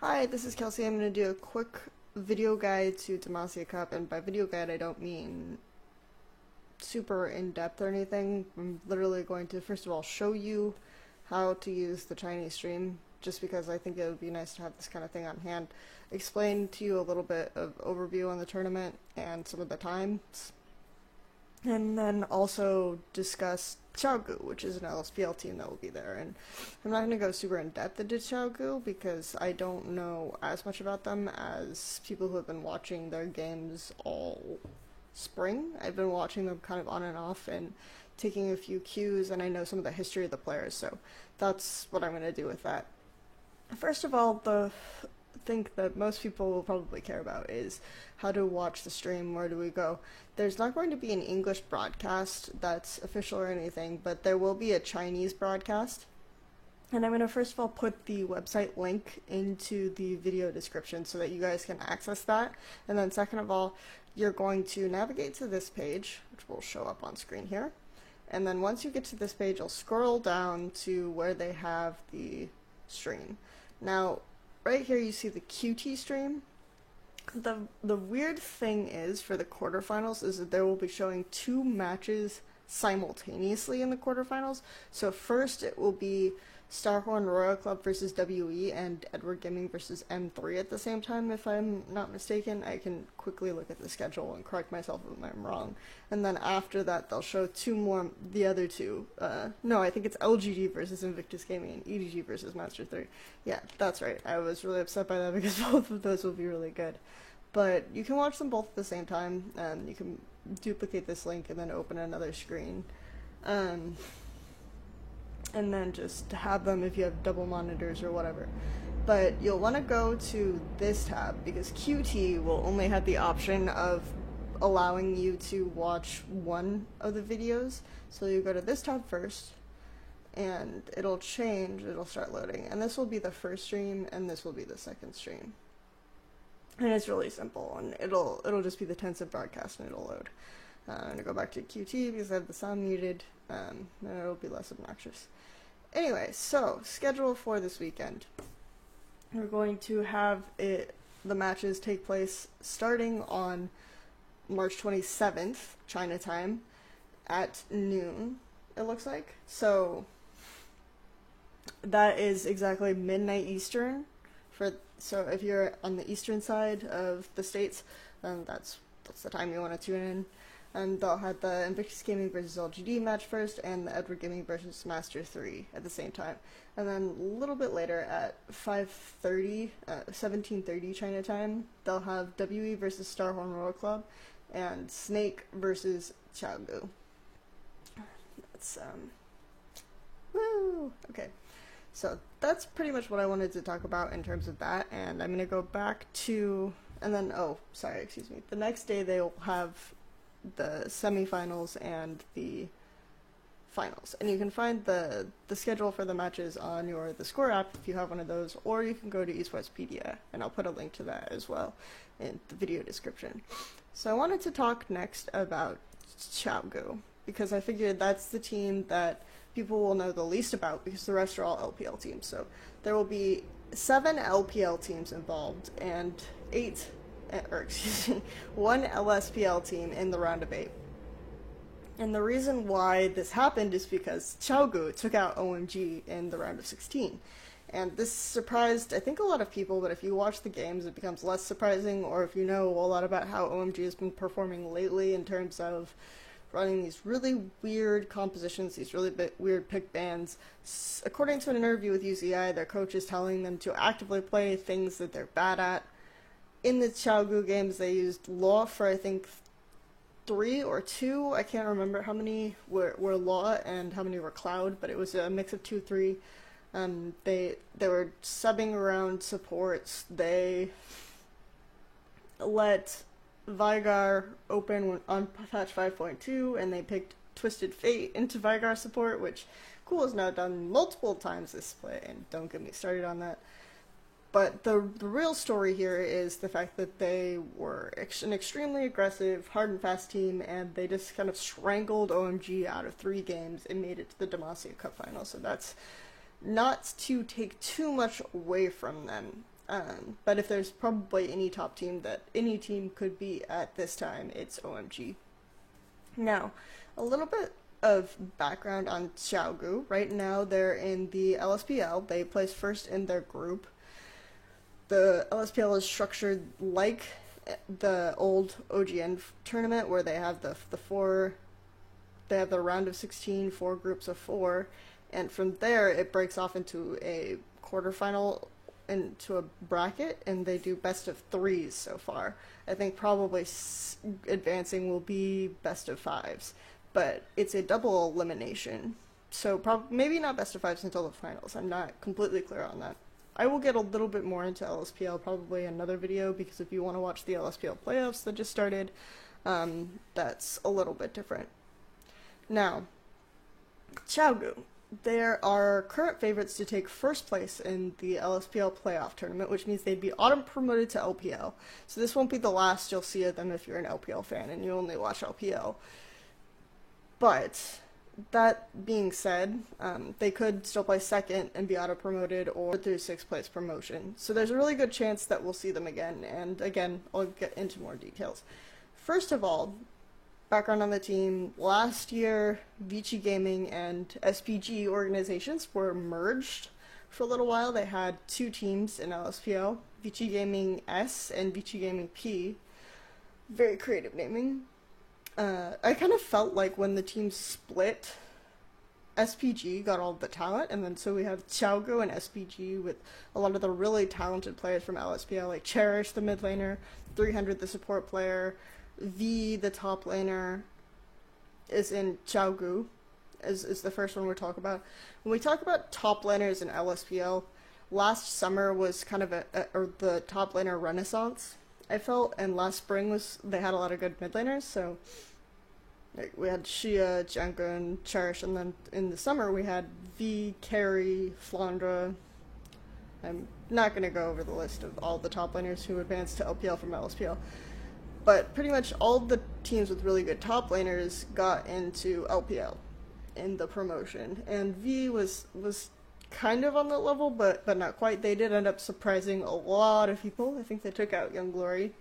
Hi, this is Kelsey. I'm going to do a quick video guide to Demacia Cup, and by video guide I don't mean super in-depth or anything. I'm literally going to first of all show you how to use the Chinese stream, just because I think it would be nice to have this kind of thing on hand. Explain to you a little bit of overview on the tournament and some of the times, and then also discuss Xiaogu, which is an LSPL team that will be there. And I'm not going to go super in depth into Xiaogu because I don't know as much about them as people who have been watching their games all spring. I've been watching them kind of on and off and taking a few cues, and I know some of the history of the players, so that's what I'm going to do with that. First of all, the thing that most people will probably care about is how to watch the stream. Where do we go? There's not going to be an English broadcast that's official or anything, but there will be a Chinese broadcast. And I'm going to first of all put the website link into the video description so that you guys can access that. And then second of all, you're going to navigate to this page, which will show up on screen here. And then once you get to this page, you'll scroll down to where they have the stream. Now, right here you see the QT stream. The weird thing is, for the quarterfinals, is that they will be showing two matches simultaneously in the quarterfinals. So first it will be Starhorn Royal Club versus WE and Edward Gaming versus M3 at the same time, if I'm not mistaken. I can quickly look at the schedule and correct myself if I'm wrong. And then after that they'll show two more, the other two. No, I think it's LGG versus Invictus Gaming and EDG versus Master 3. Yeah, that's right. I was really upset by that because both of those will be really good. But you can watch them both at the same time, and you can duplicate this link and then open another screen. And then just have them if you have double monitors or whatever. But you'll want to go to this tab because QT will only have the option of allowing you to watch one of the videos. So you go to this tab first, and it'll change, it'll start loading. And this will be the first stream, and this will be the second stream. And it's really simple, and it'll just be the Tencent broadcast, and it'll load. I'm going to go back to QT because I have the sound muted, and it'll be less obnoxious. Anyway, so, schedule for this weekend. We're going to have the matches take place starting on March 27th, China time, at noon, it looks like. So, that is exactly midnight Eastern. So if you're on the eastern side of the states, then that's the time you want to tune in. And they'll have the Invictus Gaming versus LGD match first, and the Edward Gaming versus Master 3 at the same time. And then a little bit later at 17:30 China time, they'll have WE versus Starhorn Royal Club, and Snake versus Xiaogu. That's, woo! Okay. So that's pretty much what I wanted to talk about in terms of that, and I'm going to go back to, and then, the next day they'll have the semifinals and the finals, and you can find the schedule for the matches on the Score app if you have one of those, or you can go to Esportspedia, and I'll put a link to that as well in the video description. So I wanted to talk next about Xiaogu, because I figured that's the team that people will know the least about, because the rest are all LPL teams. So there will be 7 LPL teams involved and 1 LSPL team in the round of 8. And the reason why this happened is because Xiaogu took out OMG in the round of 16. And this surprised, I think, a lot of people, but if you watch the games it becomes less surprising, or if you know a lot about how OMG has been performing lately in terms of running these really weird compositions, these really weird pick bands. According to an interview with UCI, their coach is telling them to actively play things that they're bad at. In the Xiaogu games, they used Law for, I think, 3 or 2. I can't remember how many were Law and how many were Cloud, but it was a mix of 2, 3. They were subbing around supports. They let Vigar open on patch 5.2, and they picked Twisted Fate into Vigar support, which Cool has now done multiple times this split, and don't get me started on that. But the real story here is the fact that they were an extremely aggressive, hard and fast team, and they just kind of strangled OMG out of 3 games and made it to the Demacia Cup final. So that's not to take too much away from them. But if there's probably any top team that any team could be at this time, it's OMG. Now, a little bit of background on Xiaogu. Right now, they're in the LSPL. They placed first in their group. The LSPL is structured like the old OGN tournament, where they have the four. They have the round of 16, 4 groups of 4, and from there it breaks off into a quarterfinal, into a bracket, and they do best of 3s so far. I think probably advancing will be best of 5s, but it's a double elimination, so maybe not best of 5s until the finals. I'm not completely clear on that. I will get a little bit more into LSPL probably in another video, because if you want to watch the LSPL playoffs that just started, that's a little bit different. Now, Xiaogu. There are current favorites to take first place in the LSPL playoff tournament, which means they'd be auto-promoted to LPL. So this won't be the last you'll see of them if you're an LPL fan and you only watch LPL. But that being said, they could still play second and be auto-promoted, or through 6th place promotion. So there's a really good chance that we'll see them again, and again, I'll get into more details. First of all, background on the team. Last year, Vici Gaming and SPG organizations were merged for a little while. They had 2 teams in LSPL, Vici Gaming S and Vici Gaming P. Very creative naming. I kind of felt like when the teams split, SPG got all the talent, and then so we have Xiaogu and SPG with a lot of the really talented players from LSPL, like Cherish, the mid laner, 300, the support player, V, the top laner, is in Xiaogu, is the first one we'll talk about. When we talk about top laners in LSPL, last summer was kind of the top laner renaissance, I felt, and last spring they had a lot of good mid laners, so like, we had Xia, Jenga, and Cherish, and then in the summer we had V, Carry, Flandra. I'm not going to go over the list of all the top laners who advanced to LPL from LSPL. But pretty much all the teams with really good top laners got into LPL in the promotion. And V was kind of on that level, but not quite. They did end up surprising a lot of people. I think they took out Young Glory.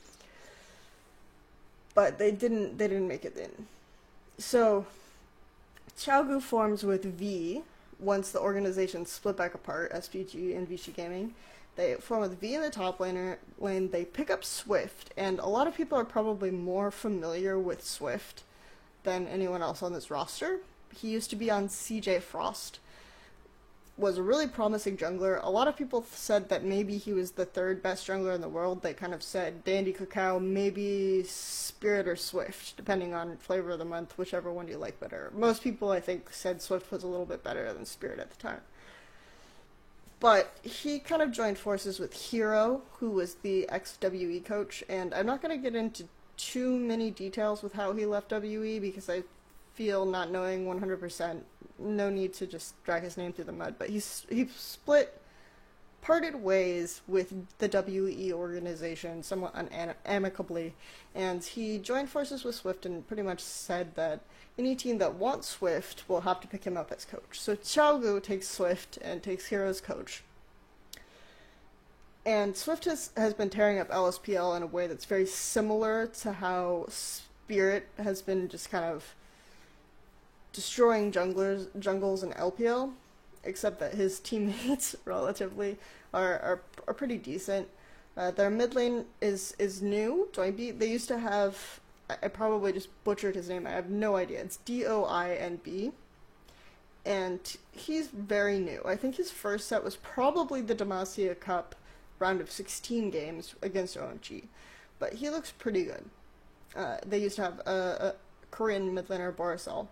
But they didn't make it in. So Xiaogu forms with V once the organization split back apart, SPG and Vici Gaming. They form with V in the top lane, they pick up Swift, and a lot of people are probably more familiar with Swift than anyone else on this roster. He used to be on CJ Frost, was a really promising jungler. A lot of people said that maybe he was the 3rd best jungler in the world. They kind of said Dandy Cacao, maybe Spirit or Swift, depending on flavor of the month, whichever one you like better. Most people, I think, said Swift was a little bit better than Spirit at the time. But he kind of joined forces with Hero, who was the ex-WE coach, and I'm not going to get into too many details with how he left WE, because I feel, not knowing 100%, no need to just drag his name through the mud, but he parted ways with the WE organization somewhat amicably, and he joined forces with Swift and pretty much said that any team that wants Swift will have to pick him up as coach. So Xiaogu takes Swift and takes Hero's coach. And Swift has been tearing up LSPL in a way that's very similar to how Spirit has been just kind of destroying jungles in LPL, except that his teammates relatively are pretty decent. Their mid lane is new. Doinb. They used to have, I probably just butchered his name, I have no idea. It's Doinb. And he's very new. I think his first set was probably the Demacia Cup round of 16 games against OMG. But he looks pretty good. They used to have a Korean mid laner, Borisal.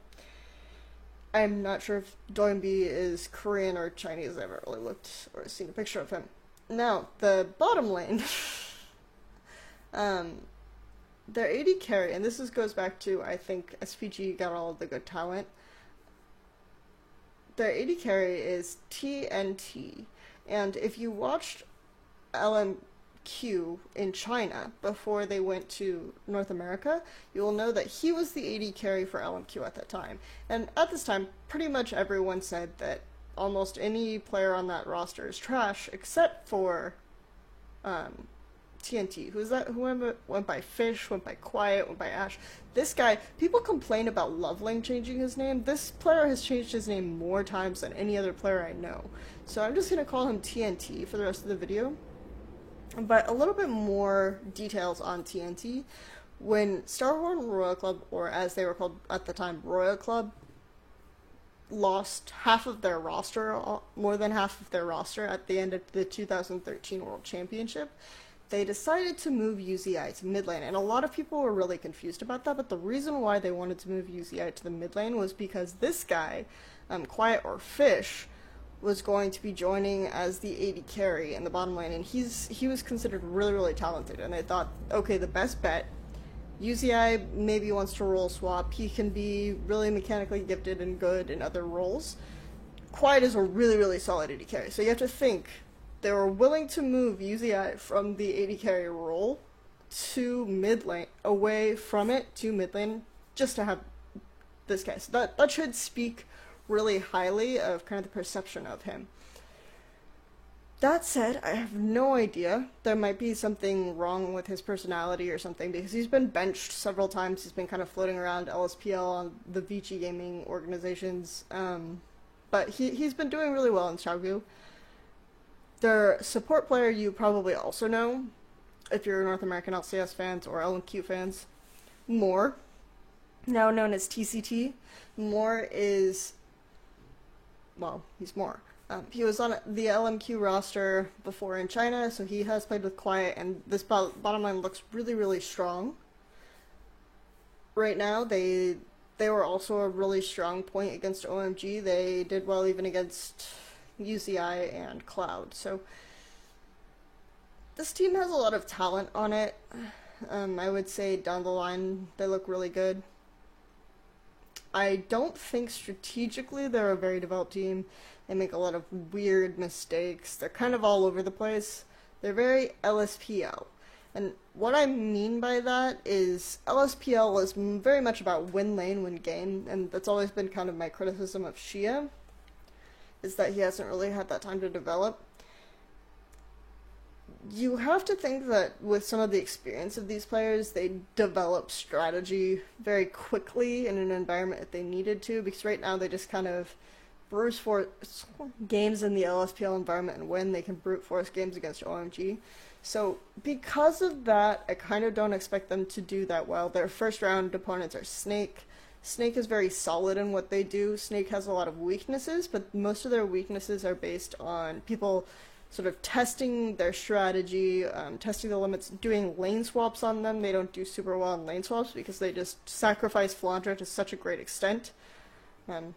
I'm not sure if Doinb is Korean or Chinese. I haven't really looked or seen a picture of him. Now, the bottom lane, their AD carry, and this goes back to, I think, SPG got all of the good talent. Their AD carry is TNT, and if you watched LMQ in China before they went to North America, you will know that he was the AD carry for LMQ at that time. And at this time, pretty much everyone said that almost any player on that roster is trash, except for TNT. Who's that? Who went by Fish, went by Quiet, went by Ash. This guy, people complain about Loveling changing his name. This player has changed his name more times than any other player I know. So I'm just going to call him TNT for the rest of the video. But a little bit more details on TNT. When Starhorn Royal Club, or as they were called at the time, Royal Club, lost half of their roster, more than half of their roster at the end of the 2013 World Championship, they decided to move UZI to mid lane, and a lot of people were really confused about that, but the reason why they wanted to move UZI to the mid lane was because this guy, Quiet or Fish, was going to be joining as the AD carry in the bottom lane, and he was considered really, really talented, and they thought, okay, the best bet, UZI maybe wants to role swap, he can be really mechanically gifted and good in other roles. Quiet is a really, really solid AD carry, so you have to think, they were willing to move UZI from the AD carry role to mid lane, away from it to mid lane, just to have this guy. So that should speak really highly of kind of the perception of him. That said, I have no idea. There might be something wrong with his personality or something, because he's been benched several times. He's been kind of floating around LSPL on the Vici gaming organizations. But he's been doing really well in Xiaogu. Their support player you probably also know, if you're North American LCS fans or LMQ fans, Moore, now known as TCT. Moore is, well, he's Moore. He was on the LMQ roster before in China, so he has played with Quiet, and this bottom line looks really, really strong. Right now, they were also a really strong point against OMG. They did well even against UZI and Cloud. So this team has a lot of talent on it. I would say down the line they look really good. I don't think strategically they're a very developed team. They make a lot of weird mistakes. They're kind of all over the place. They're very LSPL. And what I mean by that is LSPL is very much about win lane, win game, and that's always been kind of my criticism of Xia, is that he hasn't really had that time to develop. You have to think that with some of the experience of these players, they develop strategy very quickly in an environment that they needed to, because right now they just kind of brute force games in the LSPL environment and win. They can brute force games against OMG. So because of that, I kind of don't expect them to do that well. Their first round opponents are Snake. Snake is very solid in what they do. Snake has a lot of weaknesses, but most of their weaknesses are based on people sort of testing their strategy, testing the limits, doing lane swaps on them. They don't do super well on lane swaps because they just sacrifice Flandra to such a great extent.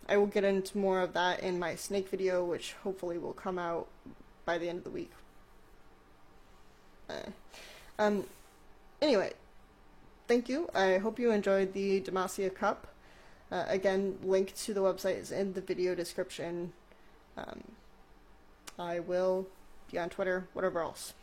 I will get into more of that in my Snake video, which hopefully will come out by the end of the week. Anyway, thank you. I hope you enjoyed the Demacia Cup. Again, link to the website is in the video description. I will be on Twitter, whatever else.